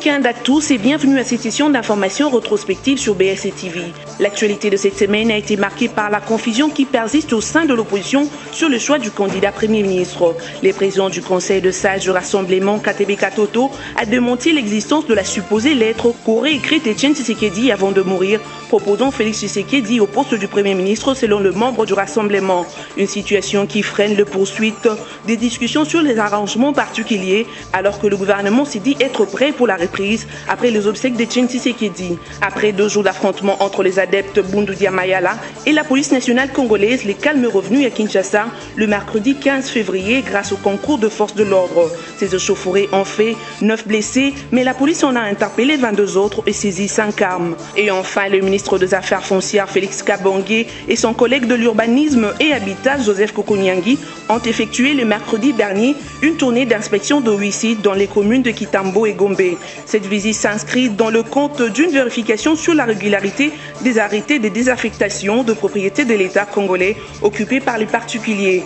week-end à tous et bienvenue à cette session d'information rétrospective sur BSC TV. L'actualité de cette semaine a été marquée par la confusion qui persiste au sein de l'opposition sur le choix du candidat Premier ministre. Le président du Conseil de sages du Rassemblement, Katebe Katoto, a démenti l'existence de la supposée lettre qu'aurait écrite Etienne Tshisekedi avant de mourir, proposant Félix Tshisekedi au poste du Premier ministre selon le membre du Rassemblement. Une situation qui freine la poursuite des discussions sur les arrangements particuliers alors que le gouvernement s'est dit être prêt pour la reprise après les obsèques d'Etienne Tshisekedi. Après 2 jours d'affrontement entre les adeptes Bundudia Mayala et la police nationale congolaise, les calmes revenus à Kinshasa le mercredi 15 février grâce au concours de forces de l'ordre. Ces échauffourées ont fait 9 blessés, mais la police en a interpellé 22 autres et saisi 5 armes. Et enfin, le ministre des Affaires foncières Félix Kabonge et son collègue de l'urbanisme et habitat Joseph Kokonyangi ont effectué le mercredi dernier une tournée d'inspection de 8 sites dans les communes de Kitambo et Gombe. Cette visite s'inscrit dans le compte d'une vérification sur la régularité des arrêtés de désaffectation de propriété de l'État congolais occupés par les particuliers.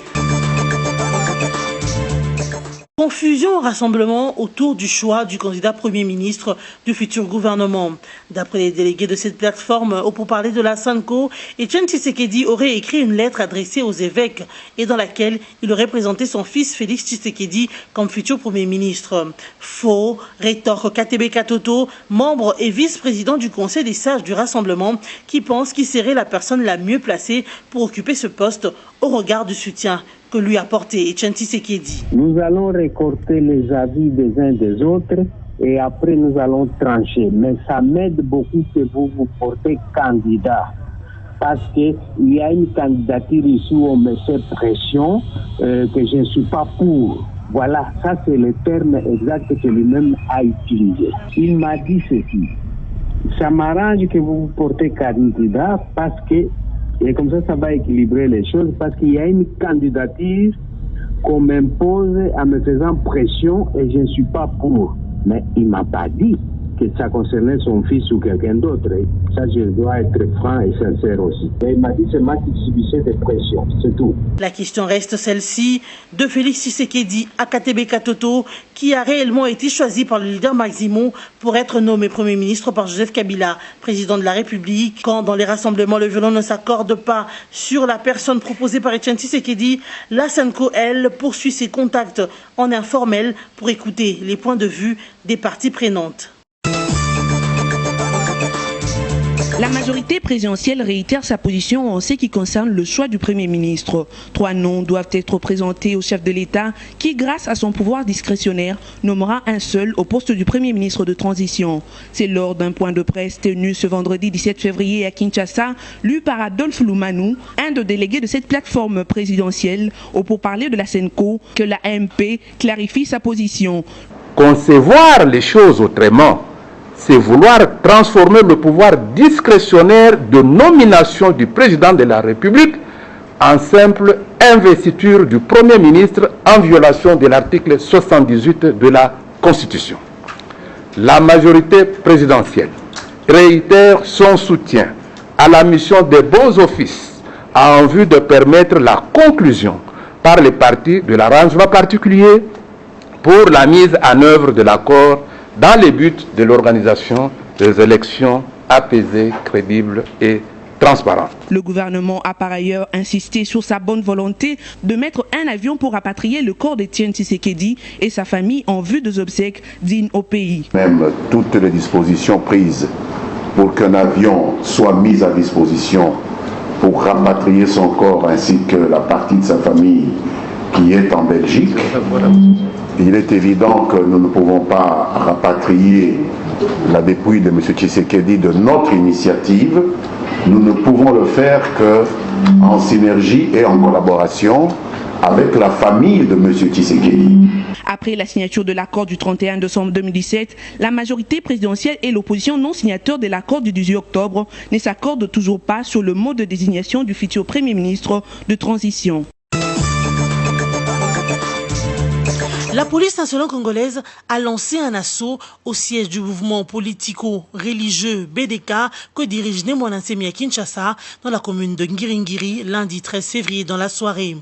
Confusion au rassemblement autour du choix du candidat Premier ministre du futur gouvernement. D'après les délégués de cette plateforme, au pourparlers de la SENCO, Etienne Tshisekedi aurait écrit une lettre adressée aux évêques et dans laquelle il aurait présenté son fils Félix Tshisekedi comme futur Premier ministre. Faux, rétorque Katebe Katoto, membre et vice-président du Conseil des sages du Rassemblement, qui pense qu'il serait la personne la mieux placée pour occuper ce poste au regard du soutien que lui a porté Etienne Tshisekedi. Nous allons récolter les avis des uns des autres et après nous allons trancher. Mais ça m'aide beaucoup que vous vous portez candidat parce qu'il y a une candidature ici où on me fait pression que je ne suis pas pour. Voilà, ça c'est le terme exact que lui-même a utilisé. Il m'a dit ceci. Ça m'arrange que vous vous portez candidat parce que et comme ça va équilibrer les choses parce qu'il y a une candidature qu'on m'impose en me faisant pression et je ne suis pas pour. Mais il ne m'a pas dit que ça concernait son fils ou quelqu'un d'autre. Ça, je dois être franc et sincère aussi. Mais il m'a dit seulement qu'il subissait des pressions, c'est tout. La question reste celle-ci de Félix Tshisekedi à Katebe Katoto, qui a réellement été choisi par le leader Maximo pour être nommé Premier ministre par Joseph Kabila, président de la République. Quand dans les rassemblements, le violon ne s'accorde pas sur la personne proposée par Etienne Tshisekedi, la SENCO, elle, poursuit ses contacts en informel pour écouter les points de vue des parties prenantes. La majorité présidentielle réitère sa position en ce qui concerne le choix du Premier ministre. 3 noms doivent être présentés au chef de l'État qui, grâce à son pouvoir discrétionnaire, nommera un seul au poste du Premier ministre de transition. C'est lors d'un point de presse tenu ce vendredi 17 février à Kinshasa, lu par Adolphe Loumanou, un des délégués de cette plateforme présidentielle, au pourparler de la SENCO, que la AMP clarifie sa position. Concevoir les choses autrement, c'est vouloir transformer le pouvoir discrétionnaire de nomination du président de la République en simple investiture du Premier ministre en violation de l'article 78 de la Constitution. La majorité présidentielle réitère son soutien à la mission des bons offices en vue de permettre la conclusion par les partis de l'arrangement particulier pour la mise en œuvre de l'accord dans le but de l'organisation des élections apaisées, crédibles et transparentes. Le gouvernement a par ailleurs insisté sur sa bonne volonté de mettre un avion pour rapatrier le corps d'Etienne Tshisekedi et sa famille en vue des obsèques dignes au pays. Même toutes les dispositions prises pour qu'un avion soit mis à disposition pour rapatrier son corps ainsi que la partie de sa famille qui est en Belgique. Il est évident que nous ne pouvons pas rapatrier la dépouille de M. Tshisekedi de notre initiative. Nous ne pouvons le faire qu'en synergie et en collaboration avec la famille de M. Tshisekedi. Après la signature de l'accord du 31 décembre 2017, la majorité présidentielle et l'opposition non signataire de l'accord du 18 octobre ne s'accordent toujours pas sur le mode de désignation du futur Premier ministre de transition. La police nationale congolaise a lancé un assaut au siège du mouvement politico-religieux BDK que dirige Némoine Nsemi à Kinshasa dans la commune de Ngiringiri lundi 13 février dans la soirée.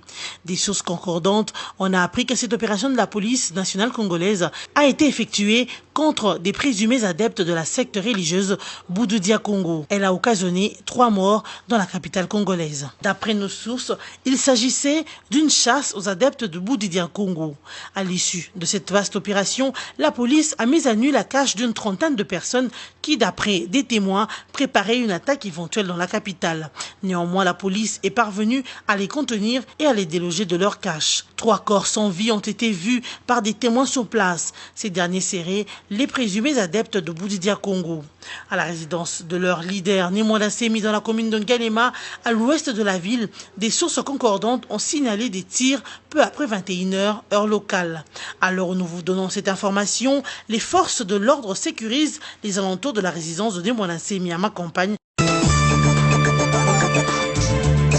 Des sources concordantes, on a appris que cette opération de la police nationale congolaise a été effectuée contre des présumés adeptes de la secte religieuse Bouddoudia Congo. Elle a occasionné 3 morts dans la capitale congolaise. D'après nos sources, il s'agissait d'une chasse aux adeptes de Bouddoudia Congo. À l'issue de cette vaste opération, la police a mis à nu la cache d'une trentaine de personnes qui, d'après des témoins, préparaient une attaque éventuelle dans la capitale. Néanmoins, la police est parvenue à les contenir et à les déloger de leur cache. 3 corps sans vie ont été vus par des témoins sur place. Ces derniers seraient les présumés adeptes de Bouddoudia Congo. À la résidence de leur leader, Némoine Nsemi, dans la commune de Ngalema, à l'ouest de la ville, des sources concordantes ont signalé des tirs peu après 21h, heure locale. Alors où nous vous donnons cette information, les forces de l'ordre sécurisent les alentours de la résidence de Némoine Nsemi à Macampagne.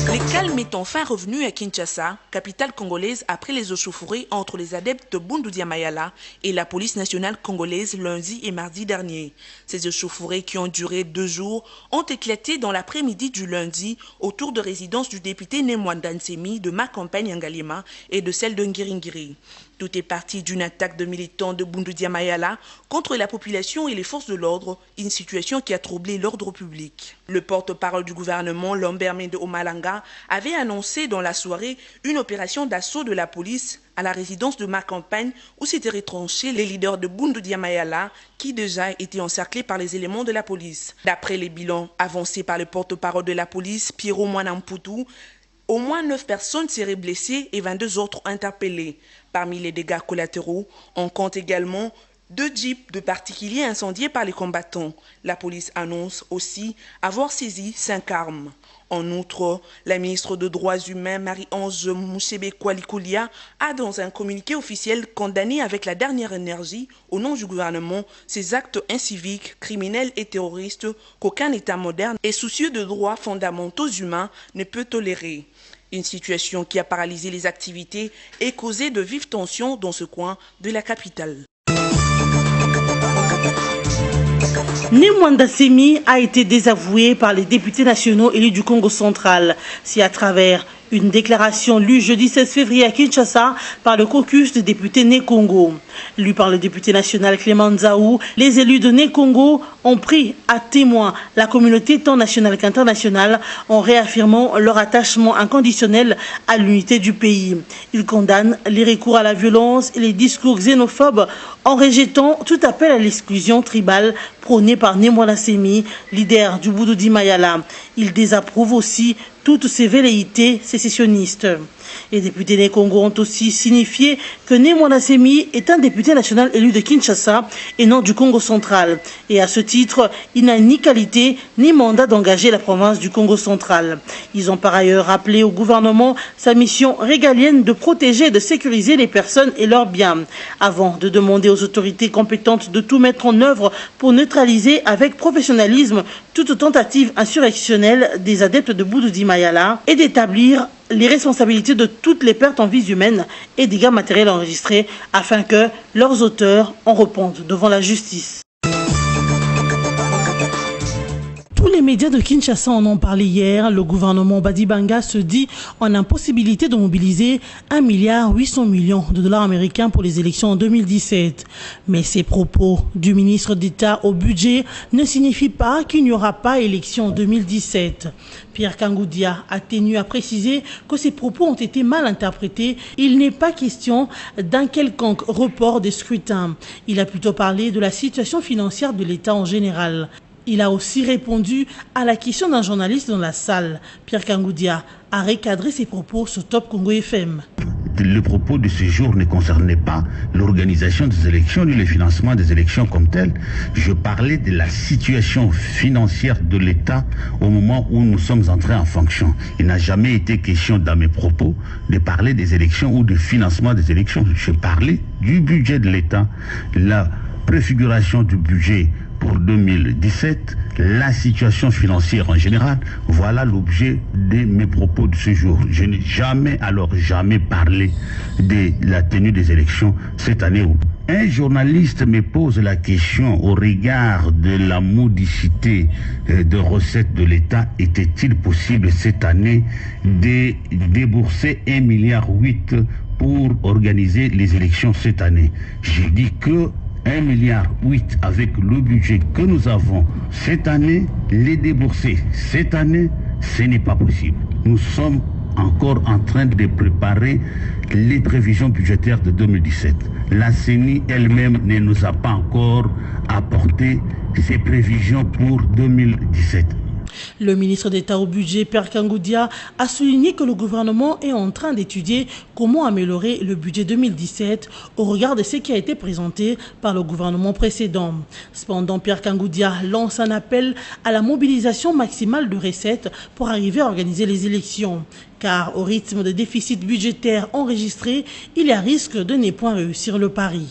Le calme est enfin revenu à Kinshasa, capitale congolaise, après les échauffourées entre les adeptes de Bouddoudia Mayala et la police nationale congolaise lundi et mardi dernier. Ces échauffourées qui ont duré 2 jours ont éclaté dans l'après-midi du lundi autour de résidence du député Némoine Nsemi de Macampagne Ngalema et de celle de Ngiringiri. Tout est parti d'une attaque de militants de Bouddoudia Mayala contre la population et les forces de l'ordre, une situation qui a troublé l'ordre public. Le porte-parole du gouvernement, Lambert Mende Omalanga, avait annoncé dans la soirée une opération d'assaut de la police à la résidence de Macampagne où s'étaient retranchés les leaders de Bouddoudia Mayala qui déjà étaient encerclés par les éléments de la police. D'après les bilans avancés par le porte-parole de la police, Pierrot Mwanamputu, au moins 9 personnes seraient blessées et 22 autres interpellées. Parmi les dégâts collatéraux, on compte également 2 jeeps de particuliers incendiés par les combattants. La police annonce aussi avoir saisi 5 armes. En outre, la ministre des Droits humains, Marie-Ange Moussebe Koualikoulia, a dans un communiqué officiel condamné avec la dernière énergie, au nom du gouvernement, ces actes inciviques, criminels et terroristes qu'aucun État moderne et soucieux de droits fondamentaux humains ne peut tolérer. Une situation qui a paralysé les activités et causé de vives tensions dans ce coin de la capitale. Némoine Nsemi a été désavoué par les députés nationaux élus du Congo central. C'est à travers une déclaration lue jeudi 16 février à Kinshasa par le caucus des députés Né-Congo. Lue par le député national Clément Nzaou, les élus de Né-Congo ont pris à témoin la communauté tant nationale qu'internationale en réaffirmant leur attachement inconditionnel à l'unité du pays. Ils condamnent les recours à la violence et les discours xénophobes en rejetant tout appel à l'exclusion tribale prôné par Némoine Nsemi, leader du Bouddoudia Mayala. Ils désapprouvent aussi toutes ces velléités sécessionnistes. Les députés des Congo ont aussi signifié que Némoine Nsemi est un député national élu de Kinshasa et non du Congo central. Et à ce titre, il n'a ni qualité ni mandat d'engager la province du Congo central. Ils ont par ailleurs rappelé au gouvernement sa mission régalienne de protéger et de sécuriser les personnes et leurs biens, avant de demander aux autorités compétentes de tout mettre en œuvre pour neutraliser avec professionnalisme toute tentative insurrectionnelle des adeptes de Bouddoudia Mayala et d'établir les responsabilités de toutes les pertes en vies humaines et dégâts matériels enregistrés afin que leurs auteurs en répondent devant la justice. Tous les médias de Kinshasa en ont parlé hier. Le gouvernement Badibanga se dit en impossibilité de mobiliser 1,8 milliard de dollars américains pour les élections en 2017. Mais ces propos du ministre d'État au budget ne signifient pas qu'il n'y aura pas élection en 2017. Pierre Kangoudia a tenu à préciser que ces propos ont été mal interprétés. Il n'est pas question d'un quelconque report des scrutins. Il a plutôt parlé de la situation financière de l'État en général. Il a aussi répondu à la question d'un journaliste dans la salle. Pierre Kangoudia a recadré ses propos sur Top Congo FM. Le propos de ce jour ne concernait pas l'organisation des élections ni le financement des élections comme tel. Je parlais de la situation financière de l'État au moment où nous sommes entrés en fonction. Il n'a jamais été question dans mes propos de parler des élections ou du financement des élections. Je parlais du budget de l'État, la préfiguration du budget pour 2017, la situation financière en général, voilà l'objet de mes propos de ce jour. Je n'ai jamais parlé de la tenue des élections cette année. Un journaliste me pose la question au regard de la modicité de recettes de l'État, était-il possible cette année de débourser 1,8 milliard pour organiser les élections cette année? J'ai dit que 1,8 milliard avec le budget que nous avons cette année, les débourser cette année, ce n'est pas possible. Nous sommes encore en train de préparer les prévisions budgétaires de 2017. La CENI elle-même ne nous a pas encore apporté ses prévisions pour 2017. Le ministre d'État au budget, Pierre Kangoudia, a souligné que le gouvernement est en train d'étudier comment améliorer le budget 2017 au regard de ce qui a été présenté par le gouvernement précédent. Cependant, Pierre Kangoudia lance un appel à la mobilisation maximale de recettes pour arriver à organiser les élections. Car au rythme de déficit budgétaire enregistré, il y a risque de ne point réussir le pari.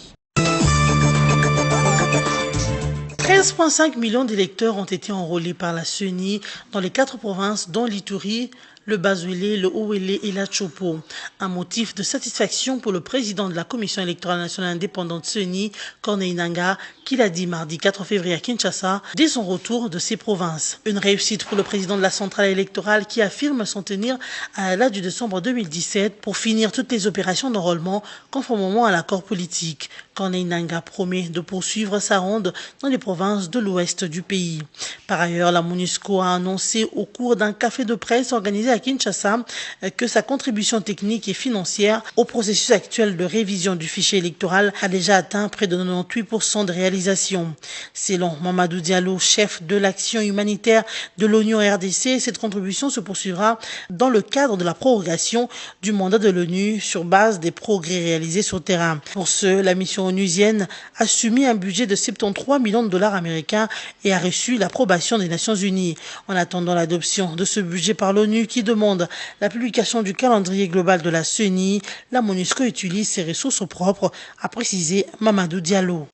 13,5 millions d'électeurs ont été enrôlés par la CENI dans les 4 provinces dont l'Ituri, le Basuélé, le Haut-Wélé et la Chopo. Un motif de satisfaction pour le président de la Commission électorale nationale indépendante CENI, Corneille Nangaa, qui l'a dit mardi 4 février à Kinshasa, dès son retour de ces provinces. Une réussite pour le président de la centrale électorale qui affirme s'en tenir à la date du décembre 2017 pour finir toutes les opérations d'enrôlement conformément à l'accord politique. Corneille Nangaa promet de poursuivre sa ronde dans les provinces de l'ouest du pays. Par ailleurs, la MONUSCO a annoncé au cours d'un café de presse organisé à Kinshasa que sa contribution technique et financière au processus actuel de révision du fichier électoral a déjà atteint près de 98% de réalisation. Selon Mamadou Diallo, chef de l'action humanitaire de l'ONU RDC, cette contribution se poursuivra dans le cadre de la prorogation du mandat de l'ONU sur base des progrès réalisés sur le terrain. Pour ce, la mission onusienne a soumis un budget de 73 millions de dollars américains et a reçu l'approbation des Nations Unies. En attendant l'adoption de ce budget par l'ONU qui demande la publication du calendrier global de la CENI, la MONUSCO utilise ses ressources propres, a précisé Mamadou Diallo.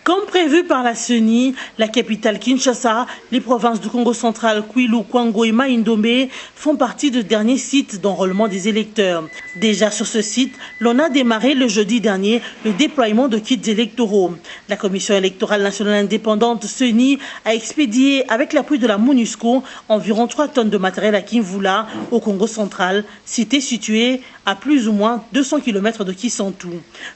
Comme prévu par la CENI, la capitale Kinshasa, les provinces du Congo central, Kwilu, Kwango et Maïndomé font partie de derniers sites d'enrôlement des électeurs. Déjà sur ce site, l'on a démarré le jeudi dernier le déploiement de kits électoraux. La Commission électorale nationale indépendante CENI a expédié, avec l'appui de la MONUSCO, environ 3 tonnes de matériel à Kimvula, au Congo central, cité située à plus ou moins 200 km de Kisantu.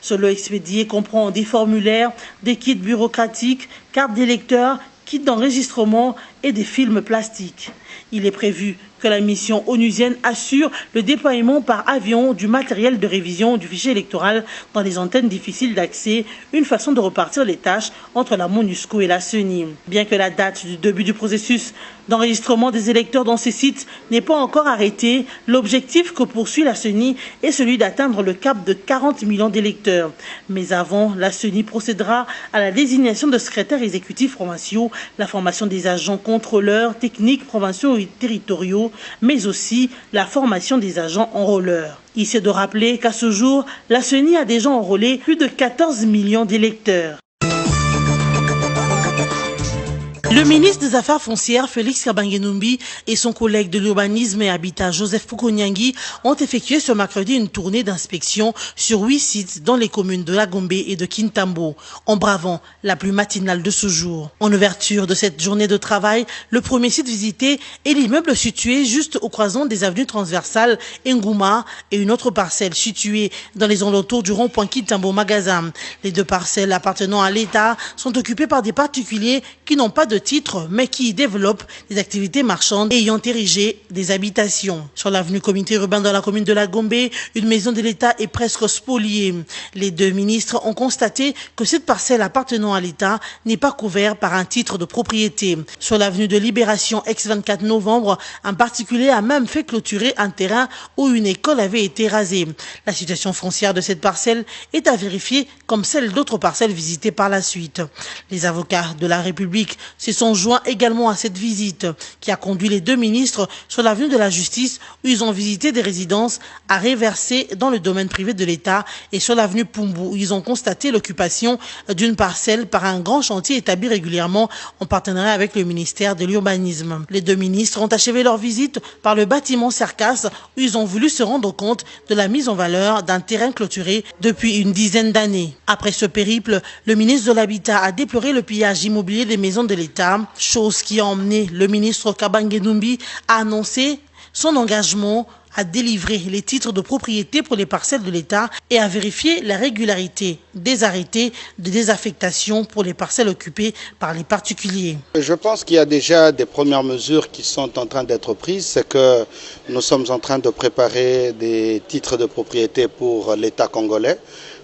Ce lot expédié comprend des formulaires, des kits bureaucratiques, cartes d'électeurs, kits d'enregistrement et des films plastiques. Il est prévu que la mission onusienne assure le déploiement par avion du matériel de révision du fichier électoral dans les antennes difficiles d'accès, une façon de repartir les tâches entre la MONUSCO et la CENI. Bien que la date du début du processus d'enregistrement des électeurs dans ces sites n'est pas encore arrêtée, l'objectif que poursuit la CENI est celui d'atteindre le cap de 40 millions d'électeurs. Mais avant, la CENI procédera à la désignation de secrétaires exécutifs provinciaux, la formation des agents contrôleurs techniques provinciaux et territoriaux, mais aussi la formation des agents enrôleurs. Il est de rappeler qu'à ce jour, la CENI a déjà enrôlé plus de 14 millions d'électeurs. Le ministre des Affaires foncières, Félix Kabange-Numbi, et son collègue de l'urbanisme et habitat, Joseph Foukonyangi, ont effectué ce mercredi une tournée d'inspection sur 8 sites dans les communes de Lagombe et de Kintambo, en bravant la pluie matinale de ce jour. En ouverture de cette journée de travail, le premier site visité est l'immeuble situé juste au croisement des avenues transversales Ngouma et une autre parcelle située dans les alentours du rond-point Kintambo Magasin. Les 2 parcelles appartenant à l'État sont occupées par des particuliers qui n'ont pas de titre, mais qui développent des activités marchandes et ayant érigé des habitations. Sur l'avenue Comité urbain dans la commune de Lagombe, une maison de l'État est presque spoliée. Les 2 ministres ont constaté que cette parcelle appartenant à l'État n'est pas couverte par un titre de propriété. Sur l'avenue de Libération, ex-24 novembre, un particulier a même fait clôturer un terrain où une école avait été rasée. La situation foncière de cette parcelle est à vérifier comme celle d'autres parcelles visitées par la suite. Les avocats de la République se sont joints également à cette visite qui a conduit les deux ministres sur l'avenue de la Justice où ils ont visité des résidences à reverser dans le domaine privé de l'État et sur l'avenue Pumbu où ils ont constaté l'occupation d'une parcelle par un grand chantier établi régulièrement en partenariat avec le ministère de l'Urbanisme. Les deux ministres ont achevé leur visite par le bâtiment Cercas où ils ont voulu se rendre compte de la mise en valeur d'un terrain clôturé depuis une dizaine d'années. Après ce périple, le ministre de l'Habitat a déploré le pillage immobilier des maisons de l'État, chose qui a emmené le ministre Kabange Numbi à annoncer son engagement à délivrer les titres de propriété pour les parcelles de l'État et à vérifier la régularité des arrêtés de désaffectation pour les parcelles occupées par les particuliers. Je pense qu'il y a déjà des premières mesures qui sont en train d'être prises. C'est que nous sommes en train de préparer des titres de propriété pour l'État congolais.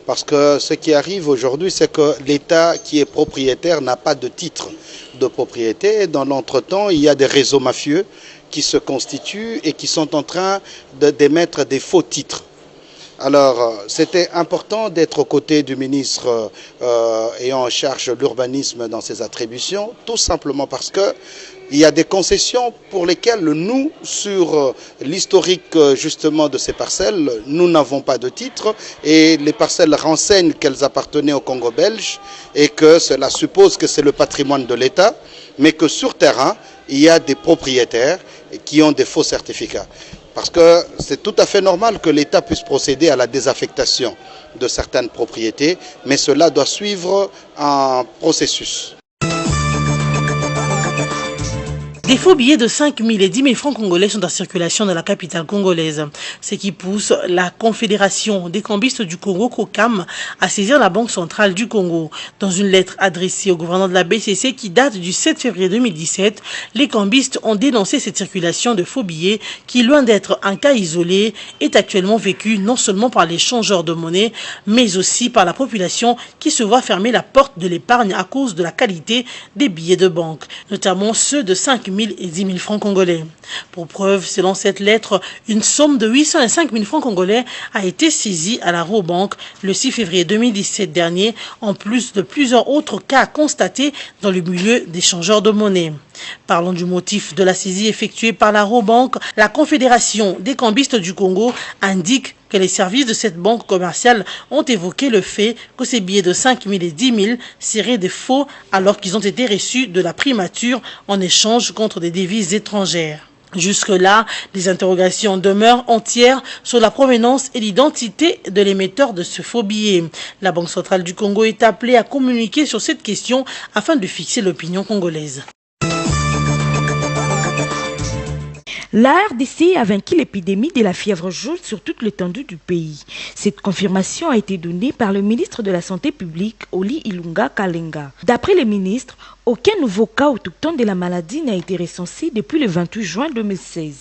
Parce que ce qui arrive aujourd'hui, c'est que l'État qui est propriétaire n'a pas de titre de propriété. Et dans l'entretemps, il y a des réseaux mafieux qui se constituent et qui sont en train d'émettre des faux titres. Alors, c'était important d'être aux côtés du ministre ayant en charge l'urbanisme dans ses attributions, tout simplement parce que il y a des concessions pour lesquelles nous, sur l'historique justement de ces parcelles, nous n'avons pas de titre et les parcelles renseignent qu'elles appartenaient au Congo belge et que cela suppose que c'est le patrimoine de l'État, mais que sur terrain, il y a des propriétaires qui ont des faux certificats. Parce que c'est tout à fait normal que l'État puisse procéder à la désaffectation de certaines propriétés, mais cela doit suivre un processus. Des faux billets de 5 000 et 10 000 francs congolais sont en circulation dans la capitale congolaise. Ce qui pousse la Confédération des cambistes du Congo, COCAM, à saisir la Banque centrale du Congo. Dans une lettre adressée au gouverneur de la BCC qui date du 7 février 2017, les cambistes ont dénoncé cette circulation de faux billets qui, loin d'être un cas isolé, est actuellement vécu non seulement par les changeurs de monnaie, mais aussi par la population qui se voit fermer la porte de l'épargne à cause de la qualité des billets de banque, notamment ceux de 5 000 et 10 000 francs congolais. Pour preuve, selon cette lettre, une somme de 805 000 francs congolais a été saisie à la Robank le 6 février 2017 dernier, en plus de plusieurs autres cas constatés dans le milieu des changeurs de monnaie. Parlons du motif de la saisie effectuée par la Robank. La Confédération des cambistes du Congo indique que les services de cette banque commerciale ont évoqué le fait que ces billets de 5 000 et 10 000 seraient des faux alors qu'ils ont été reçus de la primature en échange contre des devises étrangères. Jusque-là, les interrogations demeurent entières sur la provenance et l'identité de l'émetteur de ce faux billet. La Banque centrale du Congo est appelée à communiquer sur cette question afin de fixer l'opinion congolaise. La RDC a vaincu l'épidémie de la fièvre jaune sur toute l'étendue du pays. Cette confirmation a été donnée par le ministre de la Santé publique, Oli Ilunga Kalenga. D'après les ministres, aucun nouveau cas autochtone de la maladie n'a été recensé depuis le 28 juin 2016.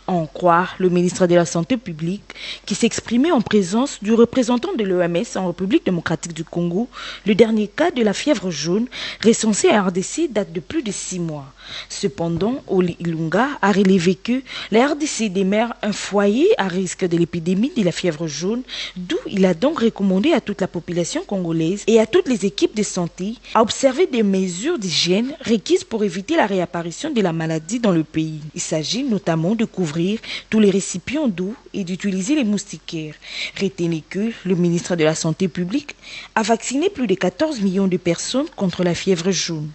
À en croire le ministre de la Santé publique, qui s'exprimait en présence du représentant de l'OMS en République démocratique du Congo, le dernier cas de la fièvre jaune recensé à RDC date de plus de 6 mois. Cependant, Oli Ilunga a relevé que la RDC demeure un foyer à risque de l'épidémie de la fièvre jaune, d'où il a donc recommandé à toute la population congolaise et à toutes les équipes de santé à observer des mesures d'hygiène requises pour éviter la réapparition de la maladie dans le pays. Il s'agit notamment de couvrir tous les récipients d'eau et d'utiliser les moustiquaires. Retenez que le ministre de la Santé publique a vacciné plus de 14 millions de personnes contre la fièvre jaune.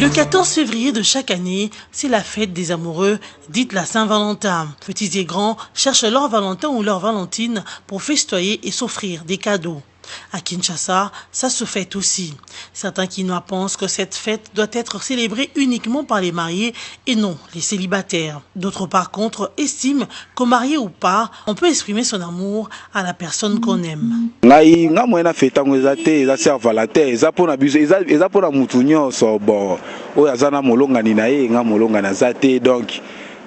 Le 14 février de chaque année, c'est la fête des amoureux, dite la Saint-Valentin. Petits et grands cherchent leur Valentin ou leur Valentine pour festoyer et s'offrir des cadeaux. À Kinshasa, ça se fête aussi. Certains Kinois pensent que cette fête doit être célébrée uniquement par les mariés et non les célibataires. D'autres par contre estiment qu'au marié ou pas, on peut exprimer son amour à la personne qu'on aime.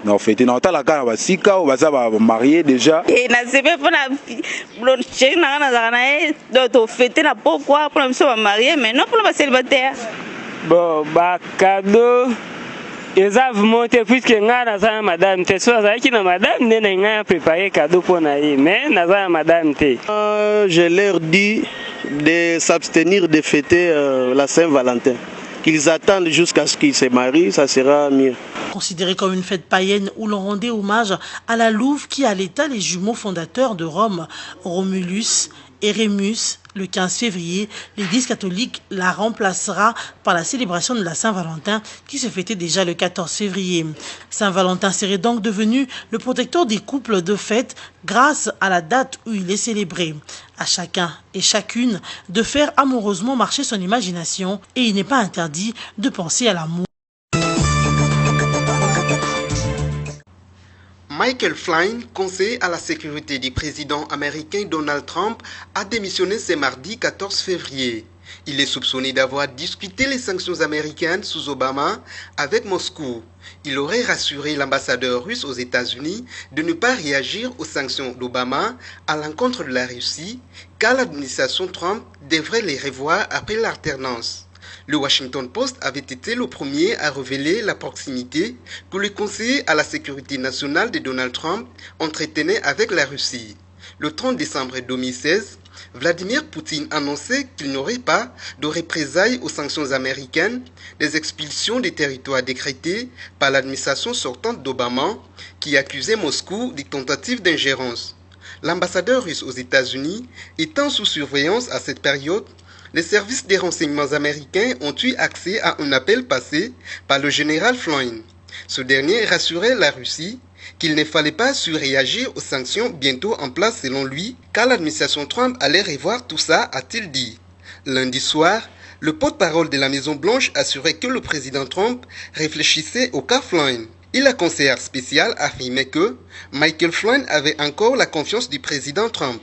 non fêter na otala kana basika o baza ba marié déjà et na sebe pona bloche na do fêter na pourquoi pour me soit marié mais non pour le célibataire bon ba cadeau eza monté puisque nga na za madame te so za ki na madame ne nga préparer cadeau pour na mais na za madame te je leur dis de s'abstenir de fêter la Saint-Valentin. Qu'ils attendent jusqu'à ce qu'ils se marient, ça sera mieux. Considéré comme une fête païenne où l'on rendait hommage à la Louve qui allaita les jumeaux fondateurs de Rome, Romulus et Rémus, le 15 février, l'Église catholique la remplacera par la célébration de la Saint-Valentin qui se fêtait déjà le 14 février. Saint-Valentin serait donc devenu le protecteur des couples de fête grâce à la date où il est célébré. À chacun et chacune de faire amoureusement marcher son imagination et il n'est pas interdit de penser à l'amour. Michael Flynn, conseiller à la sécurité du président américain Donald Trump, a démissionné ce mardi 14 février. Il est soupçonné d'avoir discuté les sanctions américaines sous Obama avec Moscou. Il aurait rassuré l'ambassadeur russe aux États-Unis de ne pas réagir aux sanctions d'Obama à l'encontre de la Russie, car l'administration Trump devrait les revoir après l'alternance. Le Washington Post avait été le premier à révéler la proximité que le conseiller à la sécurité nationale de Donald Trump entretenait avec la Russie. Le 30 décembre 2016, Vladimir Poutine annonçait qu'il n'aurait pas de représailles aux sanctions américaines, des expulsions des territoires décrétées par l'administration sortante d'Obama qui accusait Moscou de tentatives d'ingérence. L'ambassadeur russe aux États-Unis étant sous surveillance à cette période, les services des renseignements américains ont eu accès à un appel passé par le général Flynn. Ce dernier rassurait la Russie qu'il ne fallait pas surréagir aux sanctions bientôt en place selon lui, car l'administration Trump allait revoir tout ça, a-t-il dit. Lundi soir, le porte-parole de la Maison-Blanche assurait que le président Trump réfléchissait au cas Flynn. Et la conseillère spéciale affirmait que Michael Flynn avait encore la confiance du président Trump.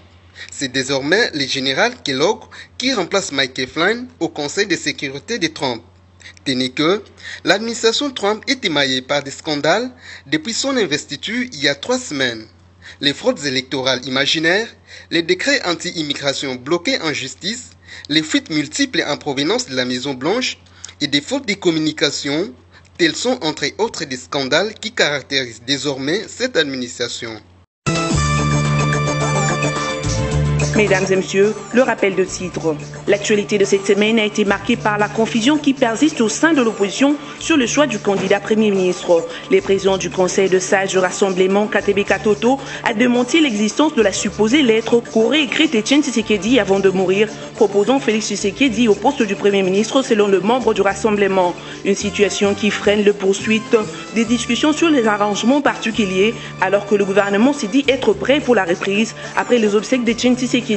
C'est désormais le général Kellogg qui remplace Michael Flynn au Conseil de sécurité de Trump. Tenez que l'administration Trump est émaillée par des scandales depuis son investiture il y a 3 semaines. Les fraudes électorales imaginaires, les décrets anti-immigration bloqués en justice, les fuites multiples en provenance de la Maison-Blanche et des fautes de communication, tels sont entre autres des scandales qui caractérisent désormais cette administration. Mesdames et messieurs, le rappel de titre. L'actualité de cette semaine a été marquée par la confusion qui persiste au sein de l'opposition sur le choix du candidat Premier ministre. Le président du Conseil de sages du Rassemblement, Katebe Katoto, a démenti l'existence de la supposée lettre qu'aurait écrite Etienne Tshisekedi avant de mourir, proposant Félix Tshisekedi au poste du Premier ministre selon le membre du Rassemblement. Une situation qui freine la poursuite des discussions sur les arrangements particuliers, alors que le gouvernement s'est dit être prêt pour la reprise après les obsèques d'Etienne Tshisekedi.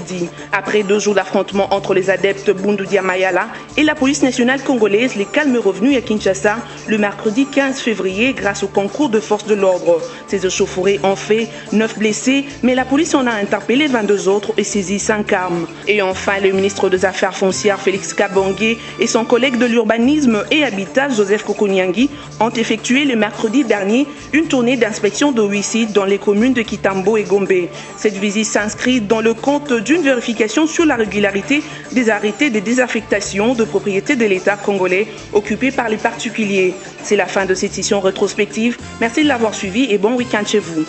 Après 2 jours d'affrontement entre les adeptes Bundudia Mayala et la police nationale congolaise, les calmes revenus à Kinshasa le mercredi 15 février grâce au concours de forces de l'ordre. Ces échauffourées ont fait 9 blessés, mais la police en a interpellé 22 autres et saisi 5 armes. Et enfin, le ministre des Affaires foncières Félix Kabangé et son collègue de l'urbanisme et habitat Joseph Kokoniangi ont effectué le mercredi dernier une tournée d'inspection de 8 sites dans les communes de Kitambo et Gombe. Cette visite s'inscrit dans le compte d'une vérification sur la régularité des arrêtés de désaffectation de propriété de l'État congolais occupés par les particuliers. C'est la fin de cette session rétrospective. Merci de l'avoir suivi et bon week-end chez vous.